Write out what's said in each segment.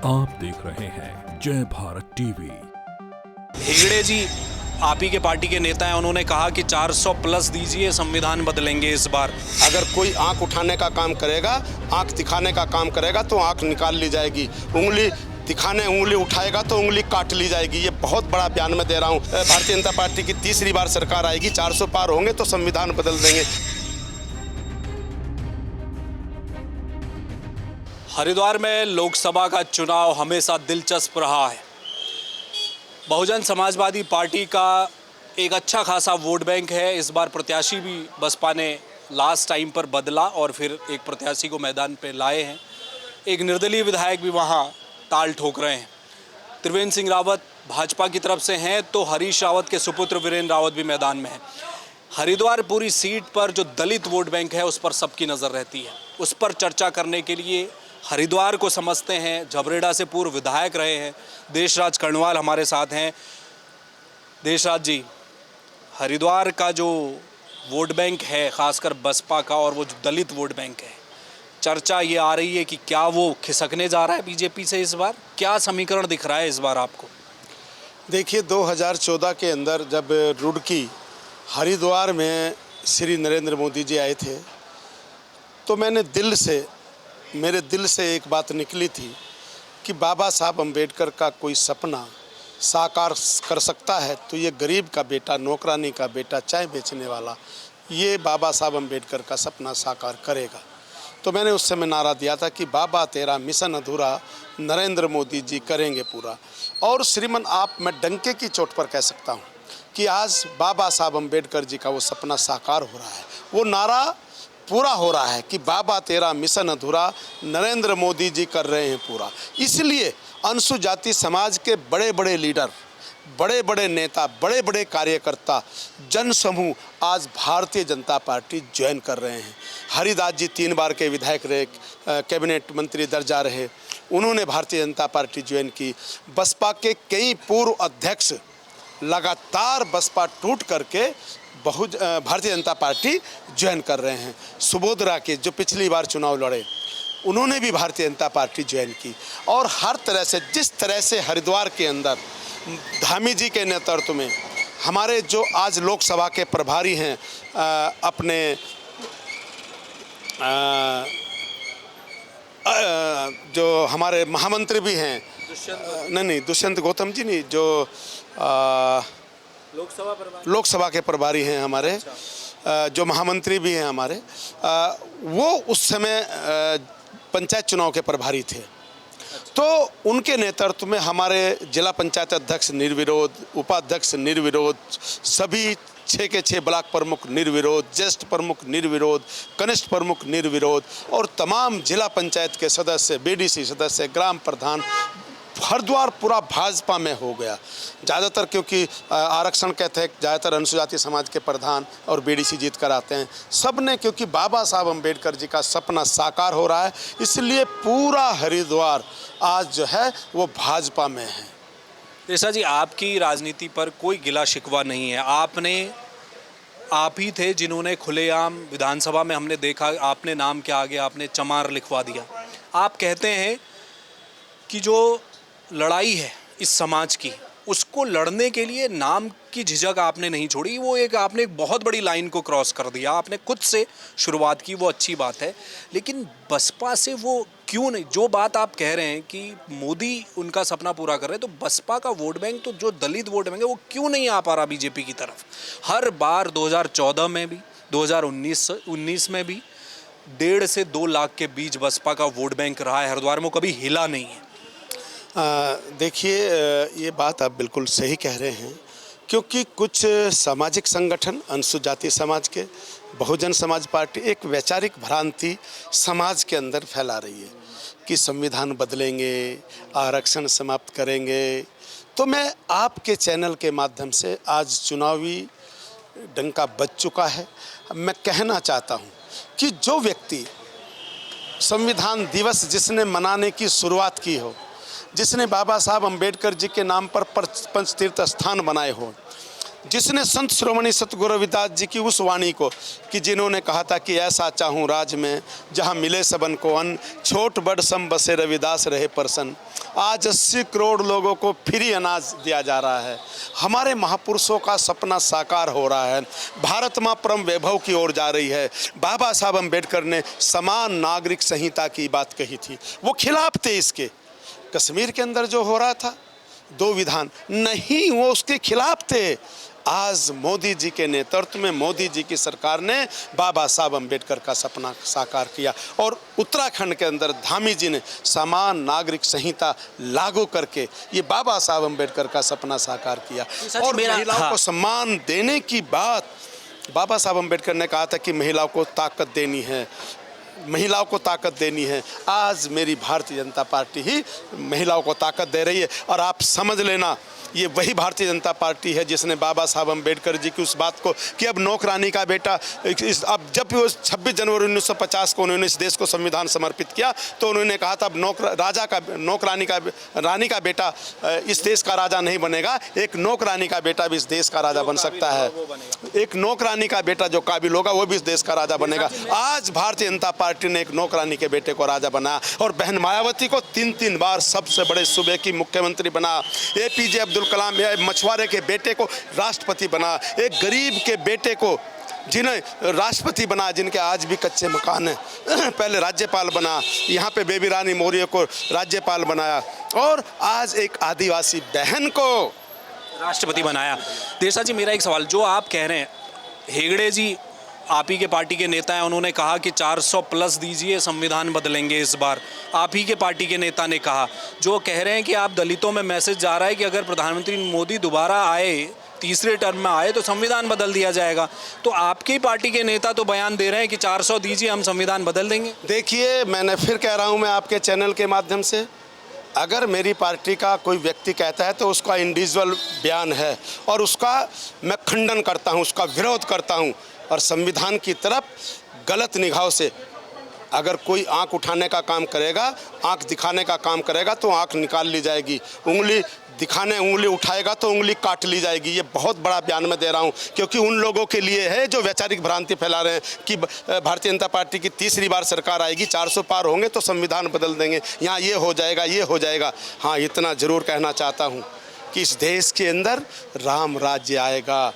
आप देख रहे हैं जय भारत टीवी। हेगड़े जी आप ही के पार्टी के नेता हैं, उन्होंने कहा कि 400 प्लस दीजिए, संविधान बदलेंगे इस बार। अगर कोई आंख उठाने का काम करेगा, आंख दिखाने का काम करेगा तो आंख निकाल ली जाएगी, उंगली दिखाने उंगली उठाएगा तो उंगली काट ली जाएगी। ये बहुत बड़ा बयान मैं दे रहा हूँ। भारतीय जनता पार्टी की तीसरी बार सरकार आएगी, 400 पार होंगे तो संविधान बदल देंगे। हरिद्वार में लोकसभा का चुनाव हमेशा दिलचस्प रहा है। बहुजन समाजवादी पार्टी का एक अच्छा खासा वोट बैंक है। इस बार प्रत्याशी भी बसपा ने लास्ट टाइम पर बदला और फिर एक प्रत्याशी को मैदान पे लाए हैं। एक निर्दलीय विधायक भी वहाँ ताल ठोक रहे हैं। त्रिवेंद्र सिंह रावत भाजपा की तरफ से हैं तो हरीश रावत के सुपुत्र वीरेंद्र रावत भी मैदान में हैं। हरिद्वार पूरी सीट पर जो दलित वोट बैंक है उस पर सबकी नज़र रहती है। उस पर चर्चा करने के लिए हरिद्वार को समझते हैं, झबरेड़ा से पूर्व विधायक रहे हैं देशराज कर्णवाल हमारे साथ हैं। देशराज जी, हरिद्वार का जो वोट बैंक है खासकर बसपा का और वो जो दलित वोट बैंक है, चर्चा ये आ रही है कि क्या वो खिसकने जा रहा है बीजेपी से इस बार? क्या समीकरण दिख रहा है इस बार आपको? देखिए 2014 के अंदर जब रुड़की हरिद्वार में श्री नरेंद्र मोदी जी आए थे तो मेरे दिल से एक बात निकली थी कि बाबा साहब अम्बेडकर का कोई सपना साकार कर सकता है तो ये गरीब का बेटा, नौकरानी का बेटा, चाय बेचने वाला, ये बाबा साहब अम्बेडकर का सपना साकार करेगा। तो मैंने उस समय नारा दिया था कि बाबा तेरा मिशन अधूरा, नरेंद्र मोदी जी करेंगे पूरा। और श्रीमान आप मैं डंके की चोट पर कह सकता हूँ कि आज बाबा साहब अम्बेडकर जी का वो सपना साकार हो रहा है, वो नारा पूरा हो रहा है कि बाबा तेरा मिशन अधूरा, नरेंद्र मोदी जी कर रहे हैं पूरा। इसलिए अनुसूचित जाति समाज के बड़े बड़े लीडर, बड़े बड़े नेता, बड़े बड़े कार्यकर्ता, जन समूह आज भारतीय जनता पार्टी ज्वाइन कर रहे हैं। हरिदास जी 3 बार के विधायक रहे, कैबिनेट मंत्री दर्जा रहे, उन्होंने भारतीय जनता पार्टी ज्वाइन की। बसपा के कई पूर्व अध्यक्ष लगातार बसपा टूट करके भारतीय जनता पार्टी ज्वाइन कर रहे हैं। सुबोध राकेश जो पिछली बार चुनाव लड़े, उन्होंने भी भारतीय जनता पार्टी ज्वाइन की। और हर तरह से जिस तरह से हरिद्वार के अंदर धामी जी के नेतृत्व में हमारे जो आज लोकसभा के प्रभारी हैं, अपने जो हमारे महामंत्री भी हैं, नहीं दुष्यंत गौतम जी नहीं, जो लोकसभा के प्रभारी हैं हमारे, जो महामंत्री भी हैं हमारे, वो उस समय पंचायत चुनाव के प्रभारी थे। तो उनके नेतृत्व में हमारे जिला पंचायत अध्यक्ष निर्विरोध, उपाध्यक्ष निर्विरोध, सभी 6 के 6 ब्लॉक प्रमुख निर्विरोध, ज्येष्ठ प्रमुख निर्विरोध, कनिष्ठ प्रमुख निर्विरोध और तमाम जिला पंचायत के सदस्य, बीडीसी सदस्य, ग्राम प्रधान, हरिद्वार पूरा भाजपा में हो गया। ज़्यादातर क्योंकि आरक्षण के तहत ज़्यादातर अनुसूचित जाति समाज के प्रधान और बीडीसी जीत कर आते हैं। सब ने क्योंकि बाबा साहब अम्बेडकर जी का सपना साकार हो रहा है, इसलिए पूरा हरिद्वार आज जो है वो भाजपा में है। देशा जी, आपकी राजनीति पर कोई गिला शिकवा नहीं है। आप ही थे जिन्होंने खुलेआम विधानसभा में हमने देखा, आपने नाम के आगे आपने चमार लिखवा दिया। आप कहते हैं कि जो लड़ाई है इस समाज की, उसको लड़ने के लिए नाम की झिझक आपने नहीं छोड़ी। वो आपने एक बहुत बड़ी लाइन को क्रॉस कर दिया, आपने खुद से शुरुआत की, वो अच्छी बात है। लेकिन बसपा से वो क्यों नहीं, जो बात आप कह रहे हैं कि मोदी उनका सपना पूरा कर रहे हैं, तो बसपा का वोट बैंक, तो जो दलित वोट बैंक है वो क्यों नहीं आ पा रहा बीजेपी की तरफ? हर बार 2014 में भी, 2019 में भी 1.5 से 2 लाख के बीच बसपा का वोट बैंक रहा है हरिद्वार में, कभी हिला नहीं है। देखिए ये बात आप बिल्कुल सही कह रहे हैं, क्योंकि कुछ सामाजिक संगठन, अनुसूचित जाति समाज के, बहुजन समाज पार्टी एक वैचारिक भ्रांति समाज के अंदर फैला रही है कि संविधान बदलेंगे, आरक्षण समाप्त करेंगे। तो मैं आपके चैनल के माध्यम से, आज चुनावी डंका बज चुका है, मैं कहना चाहता हूँ कि जो व्यक्ति संविधान दिवस जिसने मनाने की शुरुआत की हो, जिसने बाबा साहब अम्बेडकर जी के नाम पर पंचतीर्थ स्थान बनाए हो, जिसने संत श्रोमणी सतगुरु रविदास जी की उस वाणी को, कि जिन्होंने कहा था कि ऐसा चाहूँ राज में जहाँ मिले सबन को अन्न, छोट बड़ सम बसे रविदास रहे प्रसन्न। आज 80 करोड़ लोगों को फ्री अनाज दिया जा रहा है। हमारे महापुरुषों का सपना साकार हो रहा है। भारत माँ परम वैभव की ओर जा रही है। बाबा साहब अम्बेडकर ने समान नागरिक संहिता की बात कही थी, वो खिलाफ थे इसके। कश्मीर के अंदर जो हो रहा था 2 विधान नहीं, वो उसके खिलाफ थे। आज मोदी जी के नेतृत्व में मोदी जी की सरकार ने बाबा साहब अम्बेडकर का सपना साकार किया और उत्तराखंड के अंदर धामी जी ने समान नागरिक संहिता लागू करके ये बाबा साहब अम्बेडकर का सपना साकार किया। और महिलाओं को सम्मान देने की बात, बाबा साहब अम्बेडकर ने कहा था कि महिलाओं को ताकत देनी है, महिलाओं को ताकत देनी है। आज मेरी भारतीय जनता पार्टी ही महिलाओं को ताकत दे रही है। और आप समझ लेना, ये वही भारतीय जनता पार्टी है जिसने बाबा साहब अम्बेडकर जी की उस बात को कि अब नौकरानी का बेटा, अब जब वो 26 जनवरी 1950 को उन्होंने इस देश को संविधान समर्पित किया तो उन्होंने कहा था अब रानी का बेटा इस देश का राजा नहीं बनेगा, एक नौकरानी का बेटा भी इस देश का राजा बन सकता है। एक नौकरानी का बेटा जो काबिल होगा वो भी इस देश का राजा बनेगा। आज भारतीय जनता पार्टी ने एक नौकरानी के बेटे को राजा बनाया और बहन मायावती को 3 बार सबसे बड़े सूबे की मुख्यमंत्री बना। APJ अब्दुल कलाम मछुआरे के बेटे को राष्ट्रपति बना। एक गरीब के बेटे को जिन्हें राष्ट्रपति बना, जिनके आज भी कच्चे मकान हैं, पहले राज्यपाल बना। यहाँ पे बेबी रानी मौर्य को राज्यपाल बनाया और आज एक आदिवासी बहन को राष्ट्रपति बनाया। देशराज जी, मेरा एक सवाल, जो आप कह रहे हैं, हेगड़े जी आप ही के पार्टी के नेता हैं, उन्होंने कहा कि 400 प्लस दीजिए, संविधान बदलेंगे इस बार। आप ही के पार्टी के नेता ने कहा, जो कह रहे हैं कि आप दलितों में मैसेज जा रहा है कि अगर प्रधानमंत्री मोदी दोबारा आए, तीसरे टर्म में आए, तो संविधान बदल दिया जाएगा। तो आपकी पार्टी के नेता तो बयान दे रहे हैं कि 400 दीजिए, हम संविधान बदल देंगे। देखिए, मैंने फिर कह रहा हूँ, मैं आपके चैनल के माध्यम से, अगर मेरी पार्टी का कोई व्यक्ति कहता है तो उसका इंडिविजुअल बयान है और उसका मैं खंडन करता हूँ, उसका विरोध करता हूँ। और संविधान की तरफ गलत निगाहों से अगर कोई आंख उठाने का काम करेगा, आंख दिखाने का काम करेगा तो आंख निकाल ली जाएगी, उंगली उठाएगा तो उंगली काट ली जाएगी। ये बहुत बड़ा बयान मैं दे रहा हूँ क्योंकि उन लोगों के लिए है जो वैचारिक भ्रांति फैला रहे हैं कि भारतीय जनता पार्टी की तीसरी बार सरकार आएगी, 400 पार होंगे तो संविधान बदल देंगे, यहाँ ये हो जाएगा, ये हो जाएगा। हाँ, इतना ज़रूर कहना चाहता हूँ कि इस देश के अंदर राम राज्य आएगा,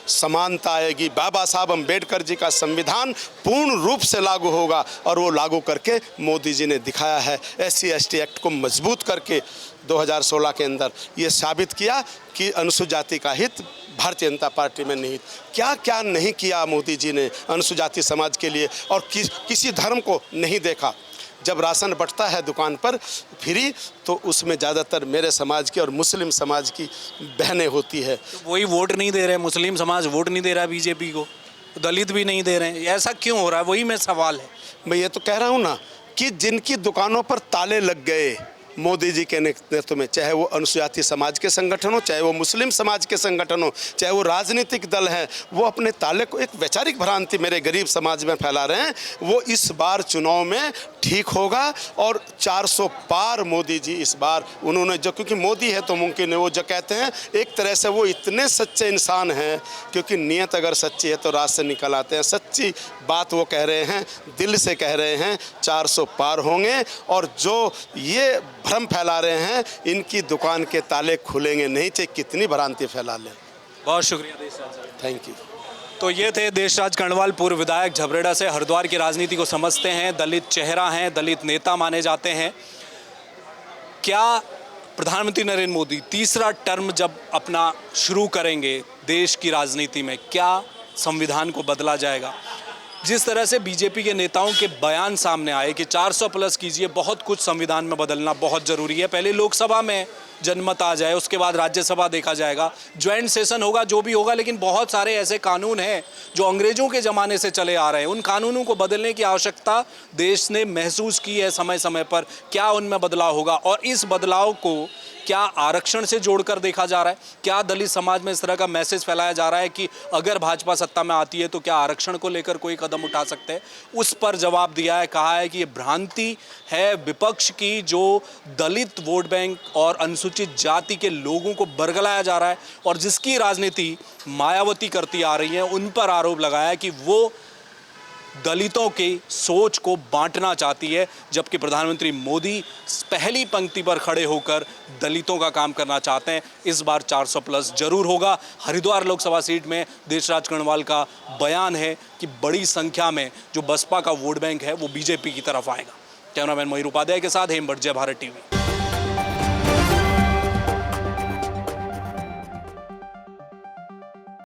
समानता आएगी। बाबा साहब अम्बेडकर जी का संविधान पूर्ण रूप से लागू होगा और वो लागू करके मोदी जी ने दिखाया है। SC/ST एक्ट को मजबूत करके 2016 के अंदर ये साबित किया कि अनुसूचित जाति का हित भारतीय जनता पार्टी में निहित। क्या क्या नहीं किया मोदी जी ने अनुसूचित जाति समाज के लिए, और किसी धर्म को नहीं देखा। जब राशन बंटता है दुकान पर फ्री तो उसमें ज़्यादातर मेरे समाज की और मुस्लिम समाज की बहनें होती है। तो वही वोट नहीं दे रहे, मुस्लिम समाज वोट नहीं दे रहा बीजेपी को, दलित भी नहीं दे रहे हैं, ऐसा क्यों हो रहा है? वही मेरा सवाल है। मैं ये तो कह रहा हूँ ना कि जिनकी दुकानों पर ताले लग गए मोदी जी के नेतृत्व में, चाहे वो अनुसूचित जाति समाज के संगठन हो, चाहे वो मुस्लिम समाज के संगठन हो, चाहे वो राजनीतिक दल हैं, वो अपने ताले को, एक वैचारिक भ्रांति मेरे गरीब समाज में फैला रहे हैं। वो इस बार चुनाव में ठीक होगा और 400 पार मोदी जी इस बार उन्होंने जो, क्योंकि मोदी है तो मुमकिन है, वो जो कहते हैं एक तरह से वो इतने सच्चे इंसान हैं, क्योंकि नीयत अगर सच्ची है तो रात से निकल आते हैं। सच्ची बात वो कह रहे हैं, दिल से कह रहे हैं, 400 पार होंगे। और जो ये भ्रम फैला रहे हैं, इनकी दुकान के ताले खुलेंगे नहीं, चाहे कितनी भ्रांति फैला लें। बहुत शुक्रिया देशराज। Thank you. तो ये थे देशराज कर्णवाल, पूर्व विधायक झबरेड़ा से। हरिद्वार की राजनीति को समझते हैं, दलित चेहरा हैं, दलित नेता माने जाते हैं। क्या प्रधानमंत्री नरेंद्र मोदी तीसरा टर्म जब अपना शुरू करेंगे देश की राजनीति में, क्या संविधान को बदला जाएगा? जिस तरह से बीजेपी के नेताओं के बयान सामने आए कि 400 प्लस कीजिए, बहुत कुछ संविधान में बदलना बहुत ज़रूरी है, पहले लोकसभा में जनमत आ जाए, उसके बाद राज्यसभा देखा जाएगा, ज्वाइंट सेशन होगा, जो भी होगा। लेकिन बहुत सारे ऐसे कानून हैं जो अंग्रेज़ों के ज़माने से चले आ रहे हैं, उन कानूनों को बदलने की आवश्यकता देश ने महसूस की है समय समय पर। क्या उनमें बदलाव होगा और इस बदलाव को क्या आरक्षण से जोड़कर देखा जा रहा है? क्या दलित समाज में इस तरह का मैसेज फैलाया जा रहा है कि अगर भाजपा सत्ता में आती है तो क्या आरक्षण को लेकर कोई कदम उठा सकते हैं? उस पर जवाब दिया है, कहा है कि ये भ्रांति है विपक्ष की, जो दलित वोट बैंक और अनुसूचित जाति के लोगों को बरगलाया जा रहा है और जिसकी राजनीति मायावती करती आ रही है। उन पर आरोप लगाया कि वो दलितों की सोच को बांटना चाहती है, जबकि प्रधानमंत्री मोदी पहली पंक्ति पर खड़े होकर दलितों का काम करना चाहते हैं। इस बार 400 प्लस जरूर होगा। हरिद्वार लोकसभा सीट में देशराज कर्णवाल का बयान है कि बड़ी संख्या में जो बसपा का वोट बैंक है वो बीजेपी की तरफ आएगा। कैमरामैन मयूर उपाध्याय के साथ हेमभट्ट, जय भारत टीवी।